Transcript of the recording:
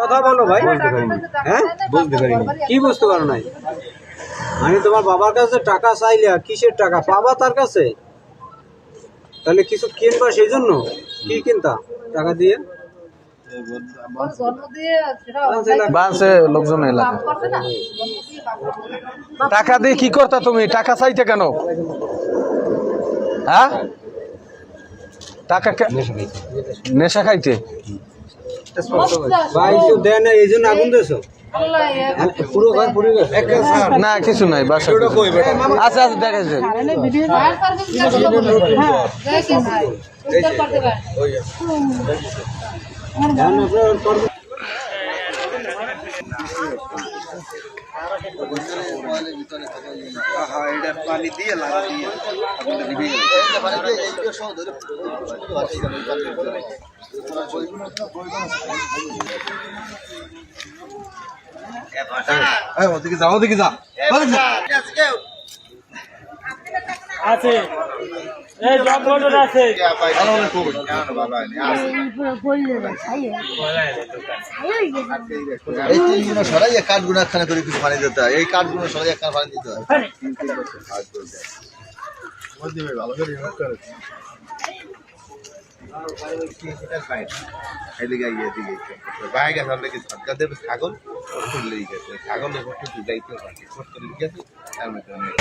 কথা বলো ভাই। হ্যাঁ, বুঝতে পারিনি। কি বুঝতে পারো নাই? আমি তোমার বাবার কাছে টাকা চাইলে কিসের টাকা পাবা তার কাছে? তাহলে কিছু কিনবা সেই জন্য? কি কিনতা টাকা দিয়ে? বাসে লোকজন এলাকা টাকা দিয়ে কি করতা তুমি? টাকা চাইতে কেন? হ্যাঁ, টাকা নেশা খাইতে? ভাই কেউ দেয় না এই জন্য আগুন দিয়েছো? পুরো ঘর পুড়ে গেছে? না কিছু নাই, বাসা আচ্ছা আচ্ছা দেখাচ্ছে। পানি দিয়ে লাগা দিয়ে ওদিকে যা, ওদিকে যা আছে এই জব বোর্ড আছে এই তিনগুলো সরাই কাঠগুলো একখানে করে কিছু পানি দিতে হয়, এই কাঠগুলো সরাই একখানে পানি দিতে হয়। ভালো করে এদিকে এদিকে বাইরে গেছে অনেকে সরকার দেবে ছাগল লেগে গেছে, ছাগল যাইতে পারে গেছে তার মধ্যে অনেক